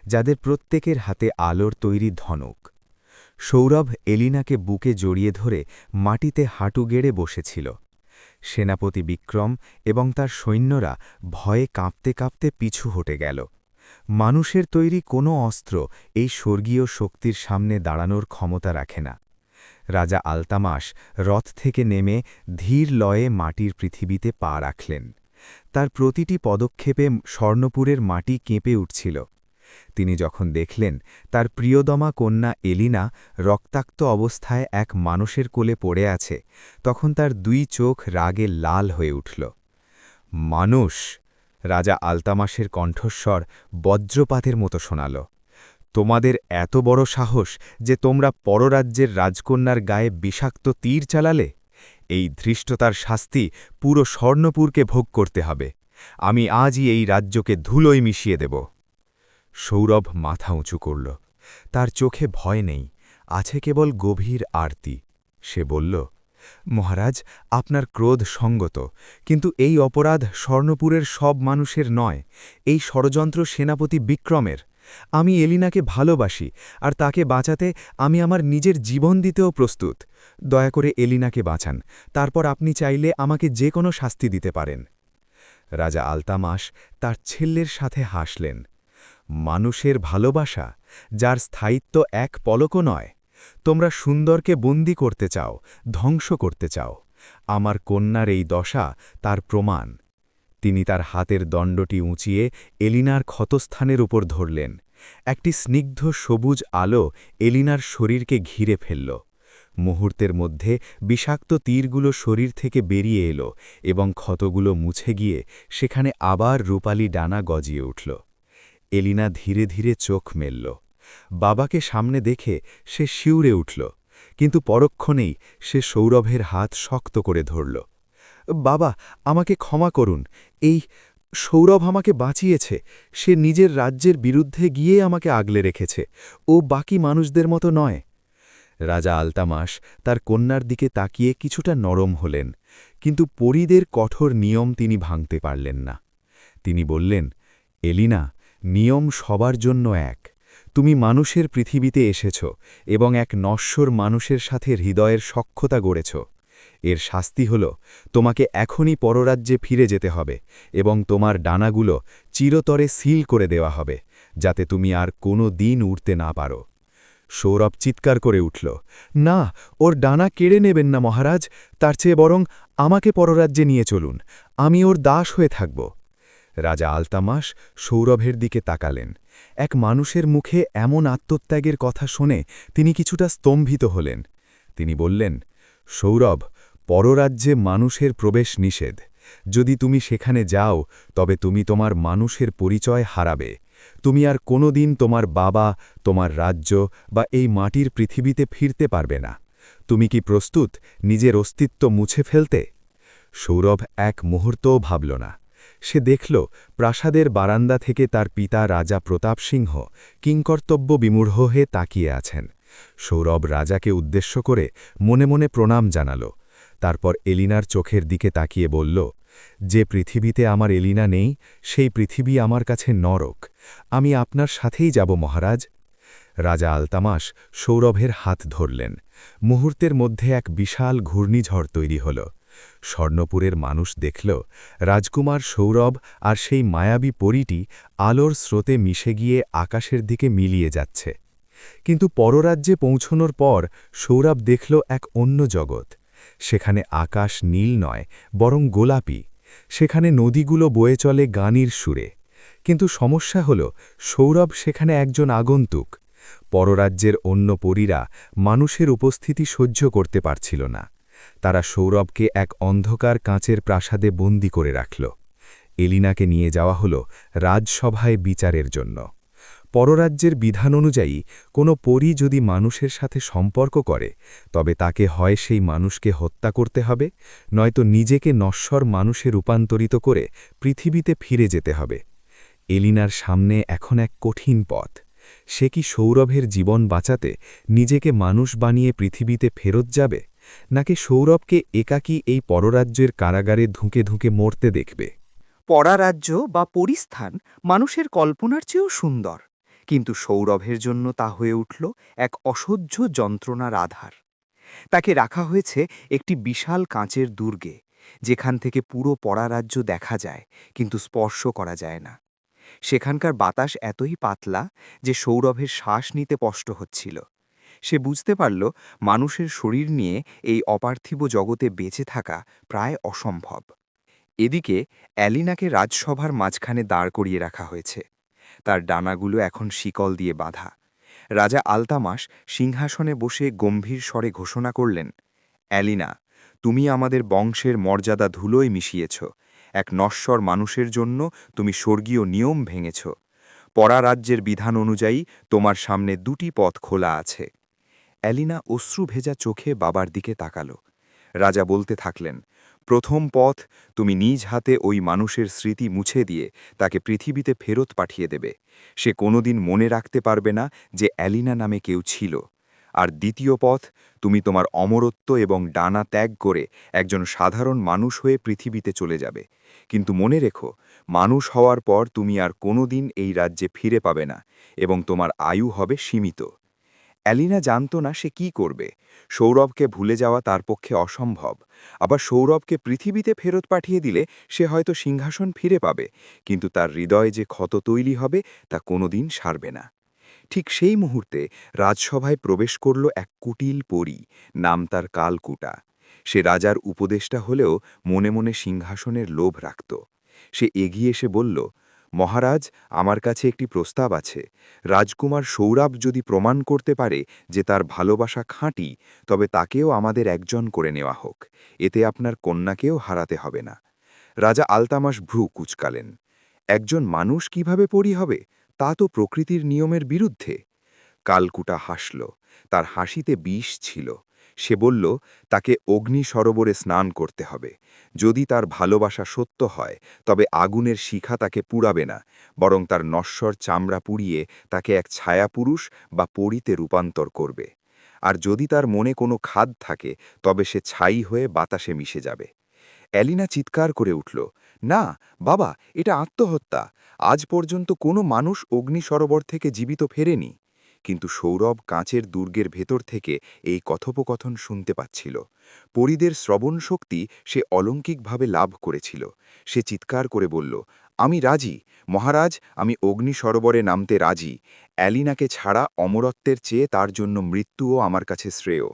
যাদের প্রত্যেকের হাতে আলোর তৈরি ধনুক। সৌরভ এলিনাকে বুকে জড়িয়ে ধরে মাটিতে হাঁটু গেড়ে বসেছিল। সেনাপতি বিক্রম এবং তার সৈন্যরা ভয়ে কাঁপতে কাঁপতে পিছু হটে গেল। মানুষের তৈরি কোনো অস্ত্র এই স্বর্গীয় শক্তির সামনে দাঁড়ানোর ক্ষমতা রাখে না। রাজা আলতামাস রথ থেকে নেমে ধীর লয়ে মাটির পৃথিবীতে পা রাখলেন। তার প্রতিটি পদক্ষেপে স্বর্ণপুরের মাটি কেঁপে উঠছিল। তিনি যখন দেখলেন তার প্রিয়তমা কন্যা এলিনা রক্তাক্ত অবস্থায় এক মানুষের কোলে পড়ে আছে, তখন তার ২ চোখ রাগে লাল হয়ে উঠল। মানুষ! রাজা আলতামাসের কণ্ঠস্বর বজ্রপাতের মতো শোনাল। তোমাদের এত বড় সাহস যে তোমরা পররাজ্যের রাজকন্যার গায়ে বিষাক্ত তীর চালালে? এই ধৃষ্টতার শাস্তি পুরো স্বর্ণপুরকে ভোগ করতে হবে। আমি আজই এই রাজ্যকে ধুলোয় মিশিয়ে দেব। সৌরভ মাথা উঁচু করল। তার চোখে ভয় নেই, আছে কেবল গভীর আরতি। সে বলল, মহারাজ, আপনার ক্রোধ সঙ্গত, কিন্তু এই অপরাধ স্বর্ণপুরের সব মানুষের নয়, এই ষড়যন্ত্র সেনাপতি বিক্রমের। আমি এলিনাকে ভালোবাসি, আর তাকে বাঁচাতে আমি আমার নিজের জীবন দিতেও প্রস্তুত। দয়া করে এলিনাকে বাঁচান, তারপর আপনি চাইলে আমাকে যে কোনো শাস্তি দিতে পারেন। রাজা আলতামাস তার ছেলের সাথে হাসলেন। মানুষের ভালোবাসা, যার স্থায়িত্ব এক পলকও নয়, তোমরা সুন্দরকে বন্দি করতে চাও, ধ্বংস করতে চাও। আমার কন্যার এই দশা তার প্রমাণ। তিনি তার হাতের দণ্ডটি উঁচিয়ে এলিনার ক্ষতস্থানের উপর ধরলেন। একটি স্নিগ্ধ সবুজ আলো এলিনার শরীরকে ঘিরে ফেলল। মুহূর্তের মধ্যে বিষাক্ত তীরগুলো শরীর থেকে বেরিয়ে এলো এবং ক্ষতগুলো মুছে গিয়ে সেখানে আবার রূপালী ডানা গজিয়ে উঠল। এলিনা ধীরে ধীরে চোখ মেলল। বাবাকে সামনে দেখে সে শিউরে উঠল, কিন্তু পরক্ষণেই সে সৌরভের হাত শক্ত করে ধরল। বাবা, আমাকে ক্ষমা করুন। এই সৌরভ আমাকে বাঁচিয়েছে। সে নিজের রাজ্যের বিরুদ্ধে গিয়ে আমাকে আগলে রেখেছে। ও বাকি মানুষদের মতো নয়। রাজা আলতামাস তার কন্যার দিকে তাকিয়ে কিছুটা নরম হলেন, কিন্তু পরীদের কঠোর নিয়ম তিনি ভাঙতে পারলেন না। তিনি বললেন, এলিনা, নিয়ম সবার জন্য এক। তুমি মানুষের পৃথিবীতে এসেছ এবং এক নশ্বর মানুষের সাথে হৃদয়ের সখ্যতা গড়েছ। এর শাস্তি হল তোমাকে এখনই পররাজ্যে ফিরে যেতে হবে এবং তোমার ডানাগুলো চিরতরে সিল করে দেওয়া হবে, যাতে তুমি আর কোনো দিন উড়তে না পারো। সৌরভ চিৎকার করে উঠল, না, ওর ডানা কেড়ে নেবেন না মহারাজ। তার চেয়ে বরং আমাকে পররাজ্যে নিয়ে চলুন। আমি ওর দাস হয়ে থাকব। রাজা আলতামাস সৌরভের দিকে তাকালেন। এক মানুষের মুখে এমন আত্মত্যাগের কথা শুনে তিনি কিছুটা স্তম্ভিত হলেন। তিনি বললেন, সৌরভ, পররাজ্যে মানুষের প্রবেশ নিষেধ। যদি তুমি সেখানে যাও তবে তুমি তোমার মানুষের পরিচয় হারাবে। তুমি আর কোনো দিন তোমার বাবা, তোমার রাজ্য বা এই মাটির পৃথিবীতে ফিরতে পারবে না। তুমি কি প্রস্তুত নিজের অস্তিত্ব মুছে ফেলতে? সৌরভ এক মুহূর্তও ভাবল না। সে দেখল প্রাসাদের বারান্দা থেকে তার পিতা রাজা প্রতাপ সিংহ কিংকর্তব্য বিমূঢ় হয়ে তাকিয়ে আছেন। সৌরভ রাজাকে উদ্দেশ্য করে মনে মনে প্রণাম জানাল। তারপর এলিনার চোখের দিকে তাকিয়ে বলল, যে পৃথিবীতে আমার এলিনা নেই সেই পৃথিবী আমার কাছে নরক। আমি আপনার সাথেই যাব মহারাজ। রাজা আলতামাস সৌরভের হাত ধরলেন। মুহূর্তের মধ্যে এক বিশাল ঘূর্ণিঝড় তৈরি হল। স্বর্ণপুরের মানুষ দেখল রাজকুমার সৌরভ আর সেই মায়াবী পরীটি আলোর স্রোতে মিশে গিয়ে আকাশের দিকে মিলিয়ে যাচ্ছে। কিন্তু পররাজ্যে পৌঁছনোর পর সৌরভ দেখল এক অন্য জগৎ। সেখানে আকাশ নীল নয়, বরং গোলাপি। সেখানে নদীগুলো বয়ে চলে গানের সুরে। কিন্তু সমস্যা হল সৌরভ সেখানে একজন আগন্তুক। পররাজ্যের অন্য পরীরা মানুষের উপস্থিতি সহ্য করতে পারছিল না। তারা সৌরভকে এক অন্ধকার কাঁচের প্রাসাদে বন্দী করে রাখল। এলিনাকে নিয়ে যাওয়া হল রাজসভায় বিচারের জন্য। পররাজ্যের বিধান অনুযায়ী কোনো পরী যদি মানুষের সাথে সম্পর্ক করে তবে তাকে হয় সেই মানুষকে হত্যা করতে হবে, নয়তো নিজেকে নশ্বর মানুষে রূপান্তরিত করে পৃথিবীতে ফিরে যেতে হবে। এলিনার সামনে এখন এক কঠিন পথ। সে কি সৌরভের জীবন বাঁচাতে নিজেকে মানুষ বানিয়ে পৃথিবীতে ফেরত যাবে, নাকি সৌরভকে একাকী এই পররাজ্যের কারাগারে ধুঁকে ধুঁকে মরতে দেখবে? পরারাজ্য বা পরিস্থান মানুষের কল্পনার চেয়েও সুন্দর, কিন্তু সৌরভের জন্য তা হয়ে উঠল এক অসহ্য যন্ত্রণার আধার। তাকে রাখা হয়েছে একটি বিশাল কাঁচের দুর্গে, যেখান থেকে পুরো পরারাজ্য দেখা যায় কিন্তু স্পর্শ করা যায় না। সেখানকার বাতাস এতই পাতলা যে সৌরভের শ্বাস নিতে কষ্ট হচ্ছিল। সে বুঝতে পারল মানুষের শরীর নিয়ে এই অপার্থিব জগতে বেঁচে থাকা প্রায় অসম্ভব। এদিকে অ্যালিনাকে রাজসভার মাঝখানে দাঁড় করিয়ে রাখা হয়েছে। তার ডানাগুলো এখন শিকল দিয়ে বাঁধা। রাজা আলতামাস সিংহাসনে বসে গম্ভীর স্বরে ঘোষণা করলেন, অ্যালিনা, তুমি আমাদের বংশের মর্যাদা ধুলোয় মিশিয়েছ। এক নশ্বর মানুষের জন্য তুমি স্বর্গীয় নিয়ম ভেঙেছ। পরারাজ্যের বিধান অনুযায়ী তোমার সামনে দুটি পথ খোলা আছে। অ্যালিনা অশ্রু ভেজা চোখে বাবার দিকে তাকাল। রাজা বলতে থাকলেন, প্রথম পথ, তুমি নিজ হাতে ওই মানুষের স্মৃতি মুছে দিয়ে তাকে পৃথিবীতে ফেরত পাঠিয়ে দেবে। সে কোনোদিন মনে রাখতে পারবে না যে অ্যালিনা নামে কেউ ছিল। আর দ্বিতীয় পথ, তুমি তোমার অমরত্ব এবং ডানা ত্যাগ করে একজন সাধারণ মানুষ হয়ে পৃথিবীতে চলে যাবে। কিন্তু মনে রেখো, মানুষ হওয়ার পর তুমি আর কোনোদিন এই রাজ্যে ফিরে পাবে না এবং তোমার আয়ু হবে সীমিত। অ্যালিনা জানত না সে কি করবে। সৌরভকে ভুলে যাওয়া তার পক্ষে অসম্ভব। আবার সৌরভকে পৃথিবীতে ফেরত পাঠিয়ে দিলে সে হয়তো সিংহাসন ফিরে পাবে, কিন্তু তার হৃদয়ে যে ক্ষত তৈরি হবে তা কোনোদিন সারবে না। ঠিক সেই মুহূর্তে রাজসভায় প্রবেশ করল এক কুটিল পরী, নাম তার কালকুটা। সে রাজার উপদেষ্টা হলেও মনে মনে সিংহাসনের লোভ রাখত। সে এগিয়ে এসে বলল, মহারাজ, আমার কাছে একটি প্রস্তাব আছে। রাজকুমার সৌরভ যদি প্রমাণ করতে পারে যে তার ভালোবাসা খাঁটি, তবে তাকেও আমাদের একজন করে নেওয়া হোক। এতে আপনার কন্যাকেও হারাতে হবে না। রাজা আলতামাস ভ্রু কুঁচকালেন। একজন মানুষ কিভাবে পরী হবে? তা তো প্রকৃতির নিয়মের বিরুদ্ধে। কালকুটা হাসল। তার হাসিতে বিষ ছিল। সে বলল, তাকে অগ্নি সরোবরে স্নান করতে হবে। যদি তার ভালোবাসা সত্য হয়, তবে আগুনের শিখা তাকে পুড়াবে না, বরং তার নশ্বর চামড়া পুড়িয়ে তাকে এক ছায়াপুরুষ বা পরীতে রূপান্তর করবে। আর যদি তার মনে কোনো খাদ থাকে, তবে সে ছাই হয়ে বাতাসে মিশে যাবে। অ্যালিনা চিৎকার করে উঠল, না বাবা, এটা আত্মহত্যা। আজ পর্যন্ত কোনো মানুষ অগ্নি সরোবর থেকে জীবিত ফেরেনি। কিন্তু সৌরভ কাঁচের দুর্গের ভেতর থেকে এই কথোপকথন শুনতে পাচ্ছিল। পরীদের শ্রবণ শক্তি সে অলৌকিকভাবে লাভ করেছিল। সে চিৎকার করে বলল, আমি রাজি মহারাজ, আমি অগ্নি সরোবরে নামতে রাজি। অ্যালিনাকে ছাড়া অমরত্বের চেয়ে তার জন্য মৃত্যুও আমার কাছে শ্রেয়।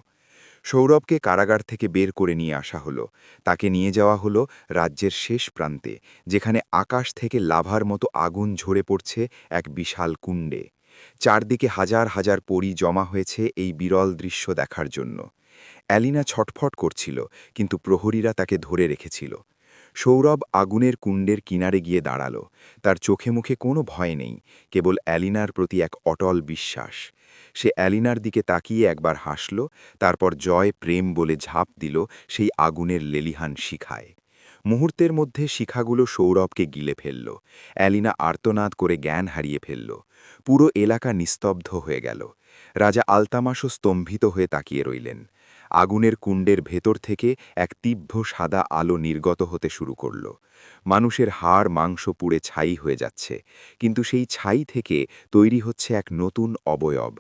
সৌরভকে কারাগার থেকে বের করে নিয়ে আসা হলো। তাকে নিয়ে যাওয়া হলো রাজ্যের শেষ প্রান্তে, যেখানে আকাশ থেকে লাভার মতো আগুন ঝরে পড়ছে এক বিশাল কুণ্ডে। চারদিকে হাজার হাজার পরী জমা হয়েছে এই বিরল দৃশ্য দেখার জন্য। অ্যালিনা ছটফট করছিল, কিন্তু প্রহরীরা তাকে ধরে রেখেছিল। সৌরভ আগুনের কুণ্ডের কিনারে গিয়ে দাঁড়াল। তার চোখে মুখে কোনো ভয় নেই, কেবল অ্যালিনার প্রতি এক অটল বিশ্বাস। সে অ্যালিনার দিকে তাকিয়ে একবার হাসল, তারপর জয় প্রেম বলে ঝাঁপ দিল সেই আগুনের লেলিহান শিখায়। মুহূর্তের মধ্যে শিখাগুলো সৌরভকে গিলে ফেলল। অ্যালিনা আর্তনাদ করে জ্ঞান হারিয়ে ফেলল। পুরো এলাকা নিস্তব্ধ হয়ে গেল। রাজা আলতামাসও স্তম্ভিত হয়ে তাকিয়ে রইলেন। আগুনের কুণ্ডের ভেতর থেকে এক তীব্র সাদা আলো নির্গত হতে শুরু করল। মানুষের হাড় মাংস পুড়ে ছাই হয়ে যাচ্ছে, কিন্তু সেই ছাই থেকে তৈরি হচ্ছে এক নতুন অবয়ব।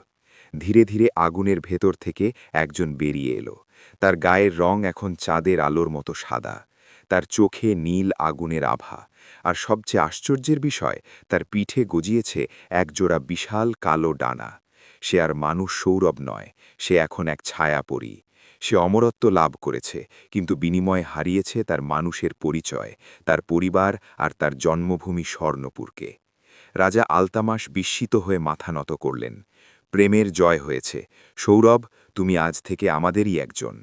ধীরে ধীরে আগুনের ভেতর থেকে একজন বেরিয়ে এলো। তার গায়ের রং এখন চাঁদের আলোর মতো সাদা। তার চোখে নীল আগুনের আভা, আর সবচেয়ে আশ্চর্যের বিষয়, তার পিঠে গজিয়েছে একজোড়া বিশাল কালো ডানা। সে আর মানুষ সৌরভ নয়, সে এখন এক ছায়াপরী। সে অমরত্ব লাভ করেছে, কিন্তু বিনিময়ে হারিয়েছে তার মানুষের পরিচয়, তার পরিবার আর তার জন্মভূমি স্বর্ণপুরকে। রাজা আলতামাস বিস্মিত হয়ে মাথা নত করলেন। প্রেমের জয় হয়েছে সৌরভ, তুমি আজ থেকে আমাদেরই একজন।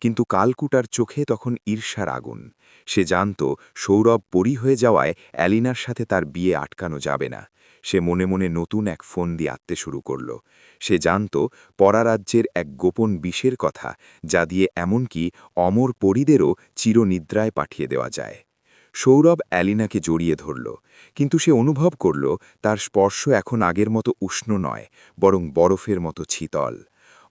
কিন্তু কালকুটার চোখে তখন ঈর্ষার আগুন। সে জানত সৌরভ পরী হয়ে যাওয়ায় অ্যালিনার সাথে তার বিয়ে আটকানো যাবে না। সে মনে মনে নতুন এক ফন্দি আঁততে শুরু করল। সে জানত পরারাজ্যের এক গোপন বিষের কথা, যা দিয়ে এমনকি অমর পরীদেরও চিরনিদ্রায় পাঠিয়ে দেওয়া যায়। সৌরভ অ্যালিনাকে জড়িয়ে ধরল, কিন্তু সে অনুভব করল তার স্পর্শ এখন আগের মতো উষ্ণ নয়, বরং বরফের মতো শীতল।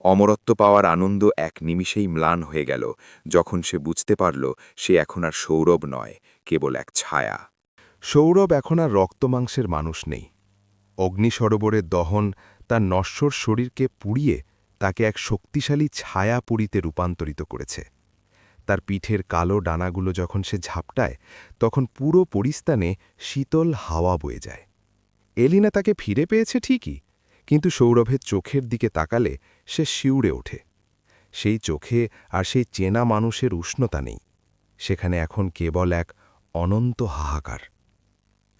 অমরত্ব পাওয়ার আনন্দ এক নিমিষেই ম্লান হয়ে গেল, যখন সে বুঝতে পারল সে এখন আর সৌরভ নয়, কেবল এক ছায়া। সৌরভ এখন আর রক্তমাংসের মানুষ নেই। অগ্নি সরোবরের দহন তার নশ্বর শরীরকে পুড়িয়ে তাকে এক শক্তিশালী ছায়া পুরীতে রূপান্তরিত করেছে। তার পিঠের কালো ডানাগুলো যখন সে ঝাপটায়, তখন পুরো পরিস্থানে শীতল হাওয়া বয়ে যায়। এলিনা তাকে ফিরে পেয়েছে ঠিকই, কিন্তু সৌরভের চোখের দিকে তাকালে সে শিউরে ওঠে। সেই চোখে আর সেই চেনা মানুষের উষ্ণতা নেই, সেখানে এখন কেবল এক অনন্ত হাহাকার।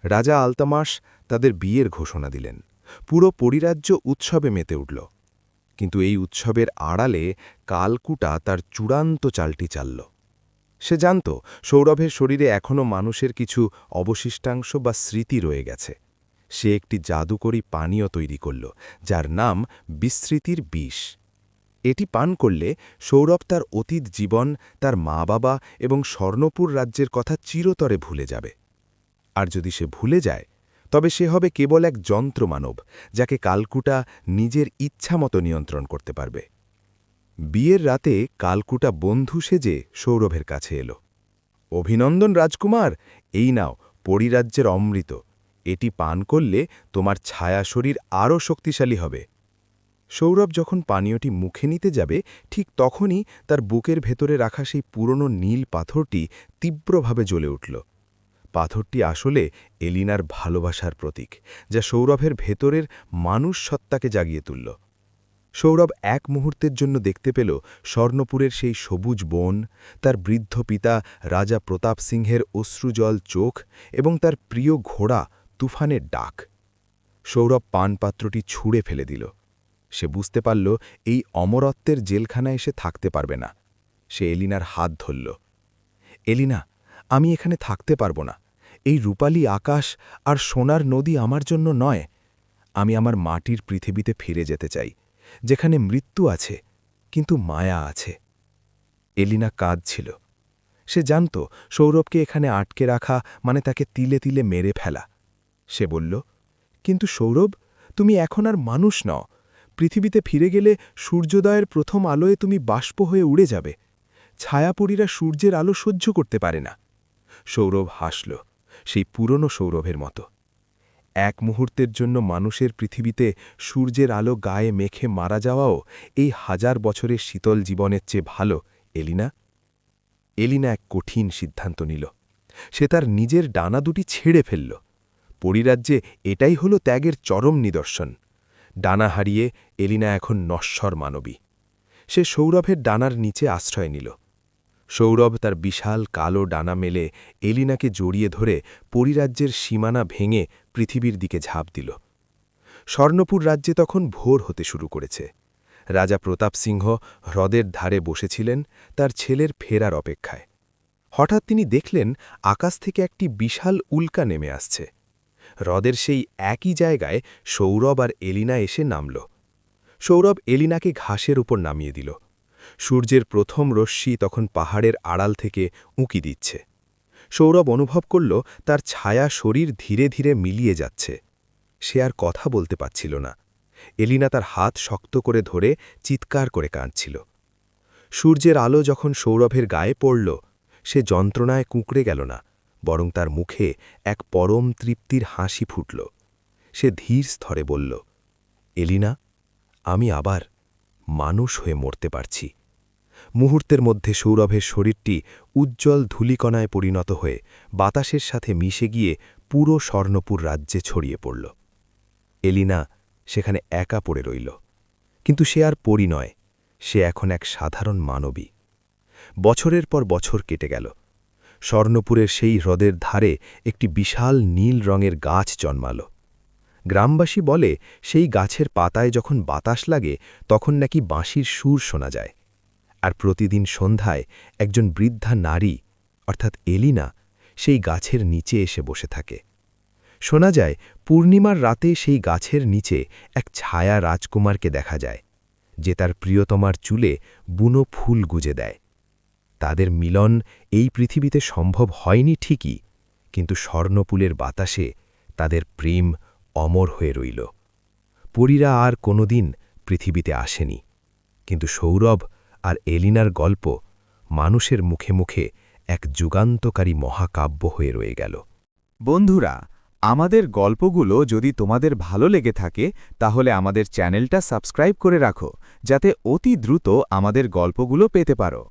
রাজা আলতামাস তাদের বিয়ের ঘোষণা দিলেন। পুরো পরিরাজ্য উৎসবে মেতে উঠল। কিন্তু এই উৎসবের আড়ালে কালকুটা তার চূড়ান্ত চালটি চালল। সে জানত সৌরভের শরীরে এখনও মানুষের কিছু অবশিষ্টাংশ বা স্মৃতি রয়ে গেছে। সে একটি জাদুকরী পানীয় তৈরি করল, যার নাম বিস্মৃতির বিষ। এটি পান করলে সৌরভ তার অতীত জীবন, তার মা বাবা এবং স্বর্ণপুর রাজ্যের কথা চিরতরে ভুলে যাবে। আর যদি সে ভুলে যায়, তবে সে হবে কেবল এক যন্ত্রমানব, যাকে কালকুটা নিজের ইচ্ছামতো নিয়ন্ত্রণ করতে পারবে। বিয়ের রাতে কালকুটা বন্ধু সেজে সৌরভের কাছে এলো। অভিনন্দন রাজকুমার, এই নাও পরিরাজ্যের অমৃত। এটি পান করলে তোমার ছায়া শরীর আরও শক্তিশালী হবে। সৌরভ যখন পানীয়টি মুখে নিতে যাবে, ঠিক তখনই তার বুকের ভেতরে রাখা সেই পুরনো নীল পাথরটি তীব্রভাবে জ্বলে উঠল। পাথরটি আসলে এলিনার ভালোবাসার প্রতীক, যা সৌরভের ভেতরের মানুষ সত্তাকে জাগিয়ে তুলল। সৌরভ এক মুহূর্তের জন্য দেখতে পেল স্বর্ণপুরের সেই সবুজ বন, তার বৃদ্ধ পিতা রাজা প্রতাপ সিংহের অশ্রুজল চোখ এবং তার প্রিয় ঘোড়া তুফানের ডাক। সৌরভ পানপাত্রটি ছুঁড়ে ফেলে দিল। সে বুঝতে পারল এই অমরত্বের জেলখানায় এসে থাকতে পারবে না। সে এলিনার হাত ধরল। এলিনা, আমি এখানে থাকতে পারব না। এই রূপালী আকাশ আর সোনার নদী আমার জন্য নয়। আমি আমার মাটির পৃথিবীতে ফিরে যেতে চাই, যেখানে মৃত্যু আছে কিন্তু মায়া আছে। এলিনা কাঁদছিল। সে জানত সৌরভকে এখানে আটকে রাখা মানে তাকে তিলে তিলে মেরে ফেলা। সে বলল, কিন্তু সৌরভ, তুমি এখন আর মানুষ নও। পৃথিবীতে ফিরে গেলে সূর্যোদয়ের প্রথম আলোয় তুমি বাষ্প হয়ে উড়ে যাবে। ছায়াপরীরা সূর্যের আলো সহ্য করতে পারে না। সৌরভ হাসল, সেই পুরনো সৌরভের মতো। এক মুহূর্তের জন্য মানুষের পৃথিবীতে সূর্যের আলো গায়ে মেখে মারা যাওয়াও এই 1000 বছরের শীতল জীবনের চেয়ে ভালো, এলিনা। এলিনা এক কঠিন সিদ্ধান্ত নিল। সে তার নিজের ডানা দুটি ছেড়ে ফেলল। পরিরাজ্যে এটাই হল ত্যাগের চরম নিদর্শন। ডানা হারিয়ে এলিনা এখন নশ্বর মানবী। সে সৌরভের ডানার নিচে আশ্রয় নিল। সৌরভ তার বিশাল কালো ডানা মেলে এলিনাকে জড়িয়ে ধরে পরিরাজ্যের সীমানা ভেঙে পৃথিবীর দিকে ঝাঁপ দিল। স্বর্ণপুর রাজ্যে তখন ভোর হতে শুরু করেছে। রাজা প্রতাপ সিংহ হ্রদের ধারে বসেছিলেন তার ছেলের ফেরার অপেক্ষায়। হঠাৎ তিনি দেখলেন আকাশ থেকে একটি বিশাল উল্কা নেমে আসছে। হ্রদের সেই একই জায়গায় সৌরভ আর এলিনা এসে নামল। সৌরভ এলিনাকে ঘাসের উপর নামিয়ে দিল। সূর্যের প্রথম রশ্মি তখন পাহাড়ের আড়াল থেকে উঁকি দিচ্ছে। সৌরভ অনুভব করল তার ছায়া শরীর ধীরে ধীরে মিলিয়ে যাচ্ছে। সে আর কথা বলতে পারছিল না। এলিনা তার হাত শক্ত করে ধরে চিৎকার করে কাঁদছিল। সূর্যের আলো যখন সৌরভের গায়ে পড়ল, সে যন্ত্রণায় কুঁকড়ে গেল না, বরং তার মুখে এক পরম তৃপ্তির হাসি ফুটল। সে ধীর স্থরে বলল, এলিনা, আমি আবার মানুষ হয়ে মরতে পারছি। মুহূর্তের মধ্যে সৌরভের শরীরটি উজ্জ্বল ধূলিকণায় পরিণত হয়ে বাতাসের সাথে মিশে গিয়ে পুরো স্বর্ণপুর রাজ্যে ছড়িয়ে পড়ল। এলিনা সেখানে একা পড়ে রইল। কিন্তু সে আর পরী নয়, সে এখন এক সাধারণ মানবী। বছরের পর বছর কেটে গেল। স্বর্ণপুরের সেই হ্রদের ধারে একটি বিশাল নীল রঙের গাছ জন্মাল। গ্রামবাসী বলে সেই গাছের পাতায় যখন বাতাস লাগে তখন নাকি বাঁশির সুর শোনা যায়। আর প্রতিদিন সন্ধ্যায় একজন বৃদ্ধা নারী অর্থাৎ এলিনা সেই গাছের নিচে এসে বসে থাকে। শোনা যায় পূর্ণিমার রাতে সেই গাছের নিচে এক ছায়া রাজকুমারকে দেখা যায়, যে তার প্রিয়তমার চুলে বুনো ফুল গুজে দেয়। তাদের মিলন এই পৃথিবীতে সম্ভব হয়নি ঠিকই, কিন্তু স্বর্ণপুলের বাতাসে তাদের প্রেম অমর হয়ে রইল। পরীরা আর কোনোদিন পৃথিবীতে আসেনি, কিন্তু সৌরভ আর এলিনার গল্প মানুষের মুখে মুখে এক যুগান্তকারী মহাকাব্য হয়ে রয়ে গেল। বন্ধুরা, আমাদের গল্পগুলো যদি তোমাদের ভালো লেগে থাকে তাহলে আমাদের চ্যানেলটা সাবস্ক্রাইব করে রাখো, যাতে অতি দ্রুত আমাদের গল্পগুলো পেতে পারো।